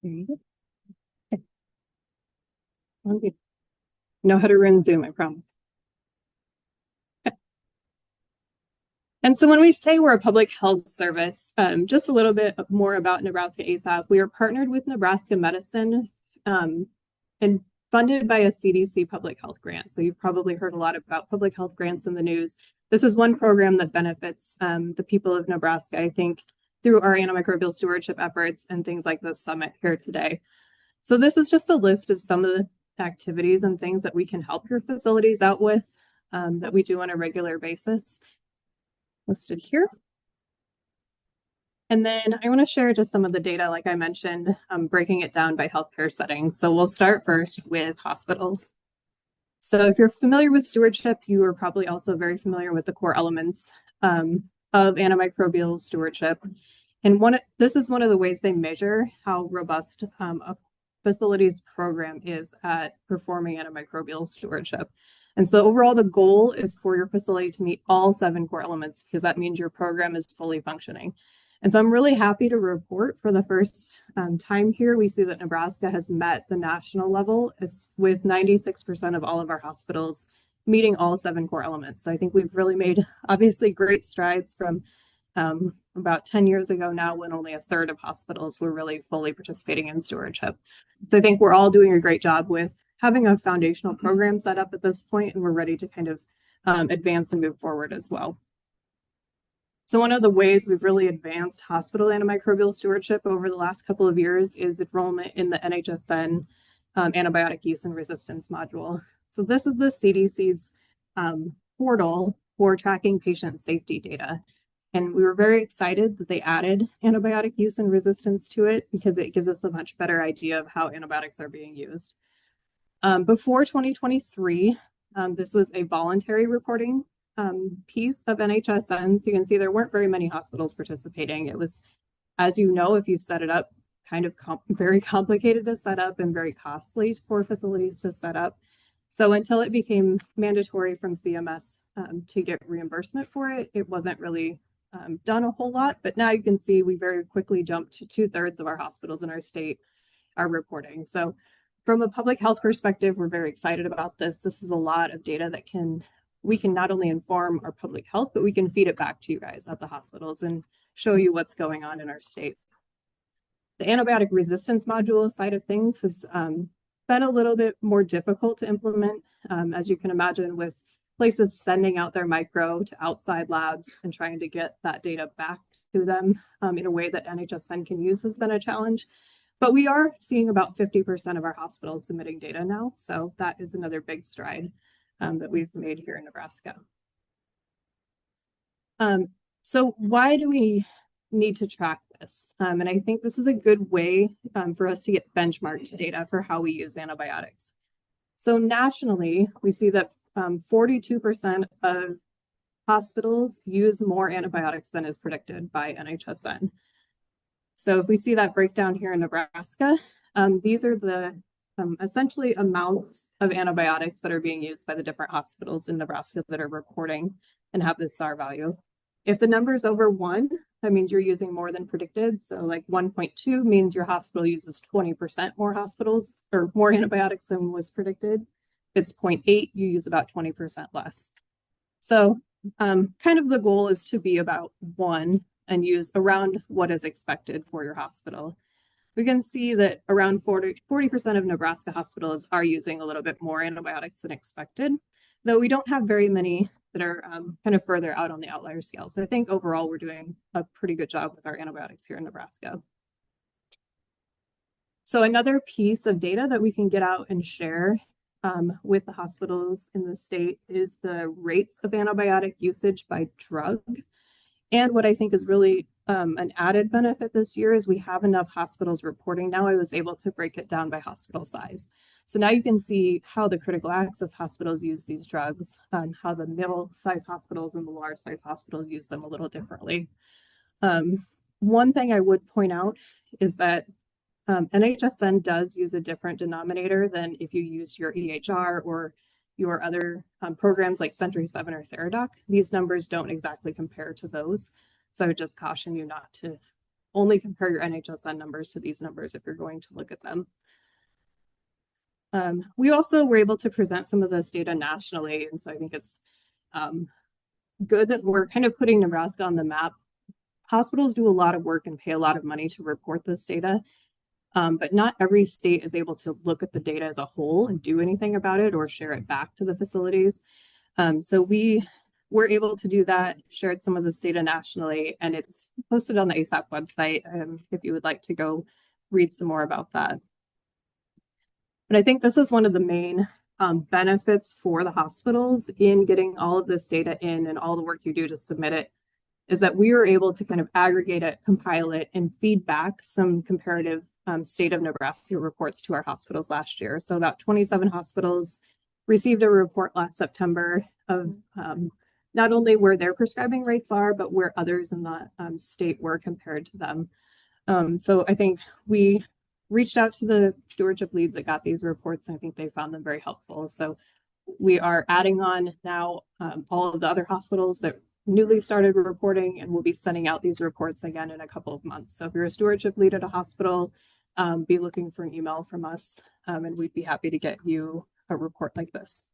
There you go. Okay. Know how to run Zoom, I promise. Okay. And so when we say we're a public health service, just a little bit more about Nebraska ASAP. We are partnered with Nebraska Medicine and funded by a CDC public health grant. So you've probably heard a lot about public health grants in the news. This is one program that benefits the people of Nebraska, I think, through our antimicrobial stewardship efforts and things like this summit here today. So this is just a list of some of the activities and things that we can help your facilities out with that we do on a regular basis, listed here. And then I want to share just some of the data, like I mentioned, breaking it down by healthcare settings. So we'll start first with hospitals. So if you're familiar with stewardship, you are probably also very familiar with the core elements of antimicrobial stewardship. And this is one of the ways they measure how robust a facility's program is at performing antimicrobial stewardship. And so overall, the goal is for your facility to meet all 7 core elements, because that means your program is fully functioning. And so I'm really happy to report for the first time here, we see that Nebraska has met the national level with 96% of all of our hospitals meeting all 7 core elements. So I think we've really made obviously great strides from about 10 years ago now, when only 1/3 of hospitals were really fully participating in stewardship. So I think we're all doing a great job with having a foundational program set up at this point, and we're ready to kind of advance and move forward as well. So one of the ways we've really advanced hospital antimicrobial stewardship over the last couple of years is enrollment in the NHSN antibiotic use and resistance module. So this is the CDC's portal for tracking patient safety data. And we were very excited that they added antibiotic use and resistance to it, because it gives us a much better idea of how antibiotics are being used. Before 2023, this was a voluntary reporting piece of NHSN. So you can see there weren't very many hospitals participating. It was, as you know, if you've set it up, kind of very complicated to set up and very costly for facilities to set up. So until it became mandatory from CMS to get reimbursement for it, it wasn't really done a whole lot. But now you can see we very quickly jumped to 2/3 of our hospitals in our state are reporting. So from a public health perspective, we're very excited about this. This is a lot of data that we can not only inform our public health, but we can feed it back to you guys at the hospitals and show you what's going on in our state. The antibiotic resistance module side of things has been a little bit more difficult to implement, as you can imagine, with places sending out their micro to outside labs and trying to get that data back to them in a way that NHSN can use has been a challenge. But we are seeing about 50% of our hospitals submitting data now. So that is another big stride that we've made here in Nebraska. So why do we need to track this? And I think this is a good way for us to get benchmarked data for how we use antibiotics. So nationally, we see that 42% of hospitals use more antibiotics than is predicted by NHSN. So if we see that breakdown here in Nebraska, these are the essentially amounts of antibiotics that are being used by the different hospitals in Nebraska that are reporting and have this SAR value. If the number is over 1, that means you're using more than predicted. So like 1.2 means your hospital uses 20% more hospitals or more antibiotics than was predicted. If it's 0.8, you use about 20% less. So kind of the goal is to be about 1 and use around what is expected for your hospital. We can see that around 40% of Nebraska hospitals are using a little bit more antibiotics than expected, though we don't have very many that are kind of further out on the outlier scale. So I think overall we're doing a pretty good job with our antibiotics here in Nebraska. So another piece of data that we can get out and share with the hospitals in the state is the rates of antibiotic usage by drug. And what I think is really an added benefit this year is we have enough hospitals reporting now. I was able to break it down by hospital size. So now you can see how the critical access hospitals use these drugs and how the middle-sized hospitals and the large-sized hospitals use them a little differently. One thing I would point out is that NHSN does use a different denominator than if you use your EHR or your other programs like Century 7 or Theradoc. These numbers don't exactly compare to those. So I would just caution you not to only compare your NHSN numbers to these numbers if you're going to look at them. We also were able to present some of this data nationally, and so I think it's good that we're kind of putting Nebraska on the map. Hospitals do a lot of work and pay a lot of money to report this data, but not every state is able to look at the data as a whole and do anything about it or share it back to the facilities. So we were able to do that, shared some of this data nationally, and it's posted on the ASAP website if you would like to go read some more about that. But I think this is one of the main benefits for the hospitals in getting all of this data in and all the work you do to submit it, is that we were able to kind of aggregate it, compile it, and feed back some comparative state of Nebraska reports to our hospitals last year. So about 27 hospitals received a report last September of not only where their prescribing rates are, but where others in the state were compared to them. So I think we reached out to the stewardship leads that got these reports, and I think they found them very helpful. So we are adding on now all of the other hospitals that newly started reporting, and we'll be sending out these reports again in a couple of months. So if you're a stewardship lead at a hospital, be looking for an email from us, and we'd be happy to get you a report like this.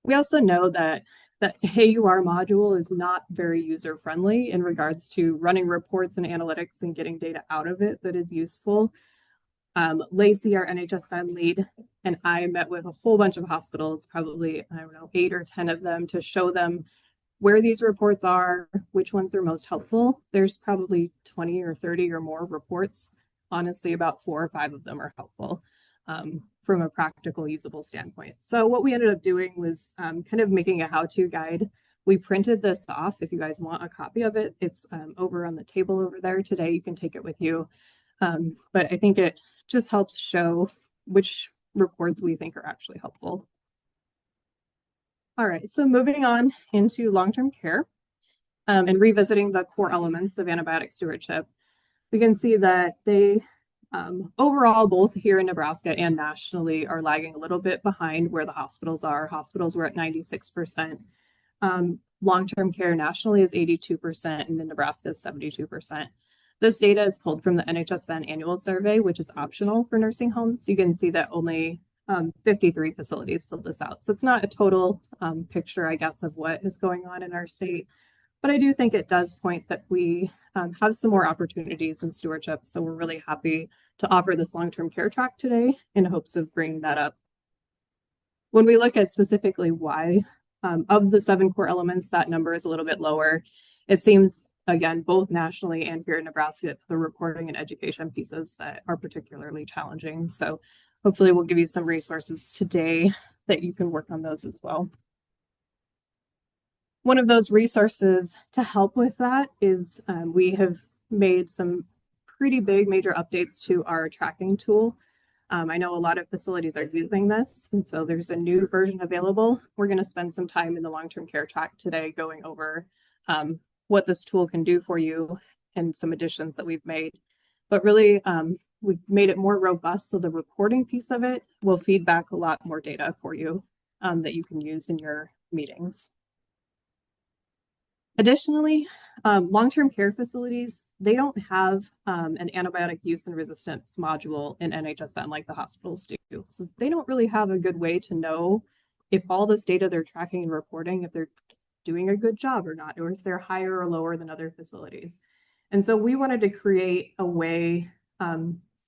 We also know that the AUR module is not very user-friendly in regards to running reports and analytics and getting data out of it that is useful. Lacey, our NHSN lead, and I met with a whole bunch of hospitals, probably, I don't know, 8 or 10 of them, to show them where these reports are, which ones are most helpful. There's probably 20 or 30 or more reports. Honestly, about 4 or 5 of them are helpful from a practical, usable standpoint. So what we ended up doing was kind of making a how-to guide. We printed this off. If you guys want a copy of it, it's over on the table over there today. You can take it with you. But I think it just helps show which reports we think are actually helpful. All right, so moving on into long-term care and revisiting the core elements of antibiotic stewardship, we can see that they overall, both here in Nebraska and nationally, are lagging a little bit behind where the hospitals are. Hospitals were at 96%. Long-term care nationally is 82%, and in Nebraska is 72%. This data is pulled from the NHSN annual survey, which is optional for nursing homes. You can see that only 53 facilities filled this out. So it's not a total picture, I guess, of what is going on in our state. But I do think it does point that we have some more opportunities in stewardship. So we're really happy to offer this long-term care track today in hopes of bringing that up. When we look at specifically why, of the 7 core elements, that number is a little bit lower. It seems, again, both nationally and here in Nebraska, it's the reporting and education pieces that are particularly challenging. So hopefully we'll give you some resources today that you can work on those as well. One of those resources to help with that is we have made some pretty big major updates to our tracking tool. I know a lot of facilities are using this, and so there's a new version available. We're going to spend some time in the long-term care track today going over what this tool can do for you and some additions that we've made. But really, we've made it more robust, so the reporting piece of it will feed back a lot more data for you that you can use in your meetings. Additionally, long-term care facilities, they don't have an antibiotic use and resistance module in NHSN like the hospitals do. So they don't really have a good way to know if all this data they're tracking and reporting, if they're doing a good job or not, or if they're higher or lower than other facilities. And so we wanted to create a way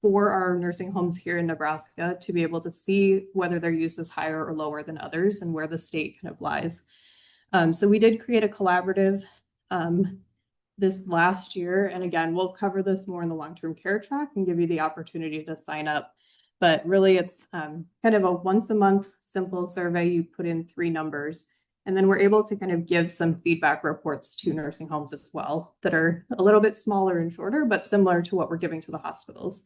for our nursing homes here in Nebraska to be able to see whether their use is higher or lower than others and where the state kind of lies. So we did create a collaborative this last year. And again, we'll cover this more in the long-term care track and give you the opportunity to sign up. But really, it's kind of a once a month simple survey. You put in 3 numbers, and then we're able to kind of give some feedback reports to nursing homes as well that are a little bit smaller and shorter, but similar to what we're giving to the hospitals.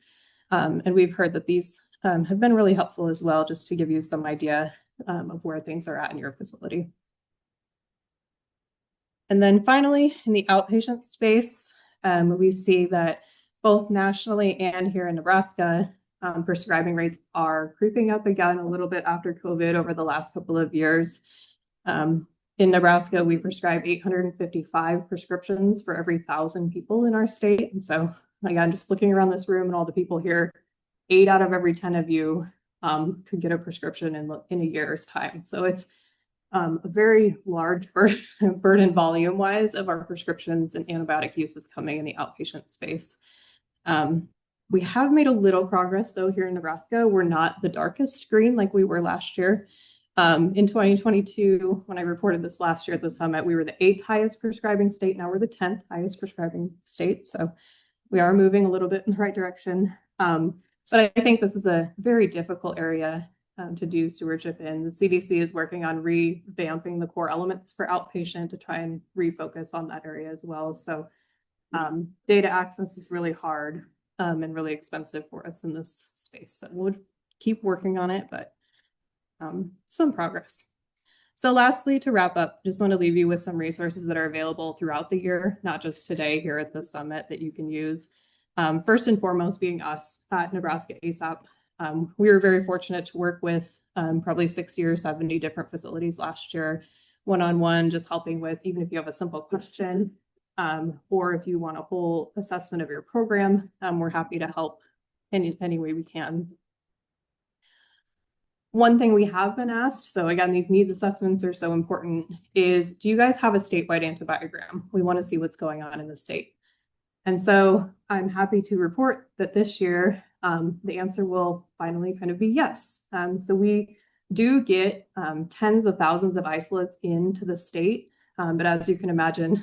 And we've heard that these have been really helpful as well, just to give you some idea of where things are at in your facility. And then finally, in the outpatient space, we see that both nationally and here in Nebraska, prescribing rates are creeping up again a little bit after COVID over the last couple of years. In Nebraska, we prescribe 855 prescriptions for every 1,000 people in our state. And so, again, just looking around this room and all the people here, 8 out of every 10 of you could get a prescription in a year's time. So it's a very large burden volume-wise of our prescriptions and antibiotic use is coming in the outpatient space. We have made a little progress, though, here in Nebraska. We're not the darkest green like we were last year. In 2022, when I reported this last year at the summit, we were the 8th highest prescribing state. Now we're the 10th highest prescribing state. So we are moving a little bit in the right direction. But I think this is a very difficult area to do stewardship in. The CDC is working on revamping the core elements for outpatient to try and refocus on that area as well. So data access is really hard and really expensive for us in this space. So we'll keep working on it, but some progress. So lastly, to wrap up, just want to leave you with some resources that are available throughout the year, not just today here at the summit, that you can use. First and foremost being us at Nebraska ASAP. We were very fortunate to work with probably 60 or 70 different facilities last year, one-on-one, just helping with, even if you have a simple question, or if you want a whole assessment of your program, we're happy to help in any way we can. One thing we have been asked, so again, these needs assessments are so important, is do you guys have a statewide antibiogram? We want to see what's going on in the state. And so I'm happy to report that this year, the answer will finally kind of be yes. So we do get tens of thousands of isolates into the state, but as you can imagine,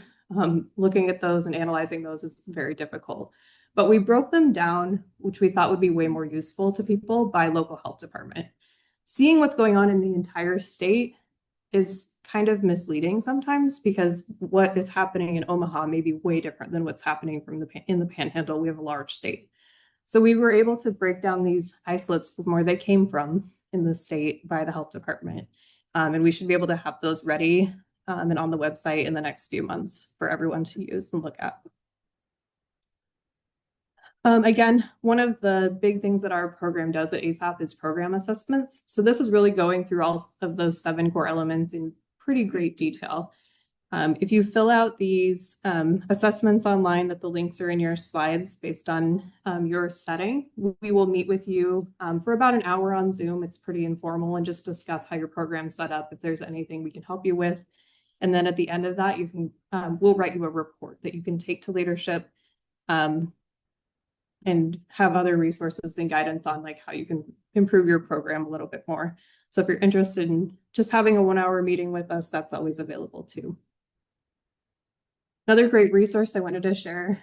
looking at those and analyzing those is very difficult. But we broke them down, which we thought would be way more useful to people, by local health department. Seeing what's going on in the entire state is kind of misleading sometimes, because what is happening in Omaha may be way different than what's happening in the Panhandle. We have a large state. So we were able to break down these isolates from where they came from in the state by the health department. And we should be able to have those ready and on the website in the next few months for everyone to use and look at. Again, one of the big things that our program does at ASAP is program assessments. So this is really going through all of those 7 core elements in pretty great detail. If you fill out these assessments online, that the links are in your slides based on your setting, we will meet with you for about an hour on Zoom. It's pretty informal, and just discuss how your program's set up, if there's anything we can help you with. And then at the end of that, you can we'll write you a report that you can take to leadership and have other resources and guidance on like how you can improve your program a little bit more. So if you're interested in just having a 1-hour meeting with us, that's always available too. Another great resource I wanted to share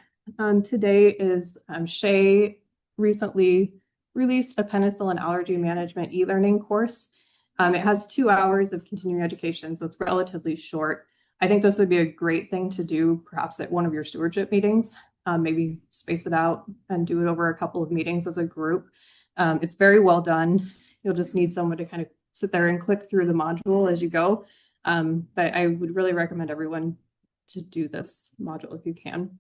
today is Shay recently released a penicillin allergy management e-learning course. It has 2 hours of continuing education, so it's relatively short. I think this would be a great thing to do perhaps at one of your stewardship meetings. Maybe space it out and do it over a couple of meetings as a group. It's very well done. You'll just need someone to kind of sit there and click through the module as you go. But I would really recommend everyone to do this module if you can.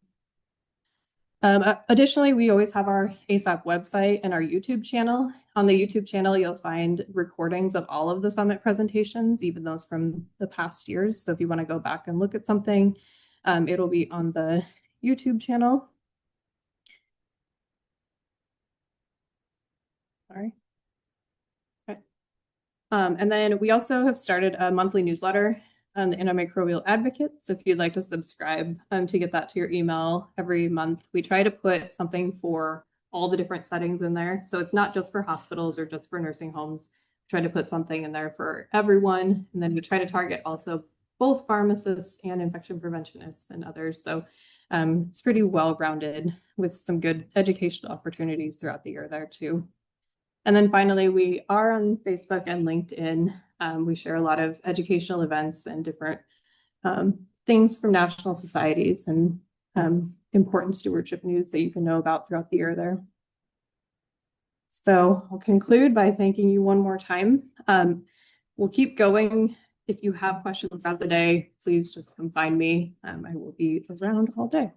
Additionally, we always have our ASAP website and our YouTube channel. On the YouTube channel, you'll find recordings of all of the summit presentations, even those from the past years. So if you want to go back and look at something, it'll be on the YouTube channel. Sorry. Okay. And then we also have started a monthly newsletter, the Antimicrobial Advocate. So if you'd like to subscribe to get that to your email every month, we try to put something for all the different settings in there. So it's not just for hospitals or just for nursing homes. We try to put something in there for everyone. And then we try to target also both pharmacists and infection preventionists and others. So it's pretty well-rounded with some good educational opportunities throughout the year there too. And then finally, we are on Facebook and LinkedIn. We share a lot of educational events and different things from national societies and important stewardship news that you can know about throughout the year there. So I'll conclude by thanking you one more time. We'll keep going. If you have questions throughout the day, please just come find me. I will be around all day.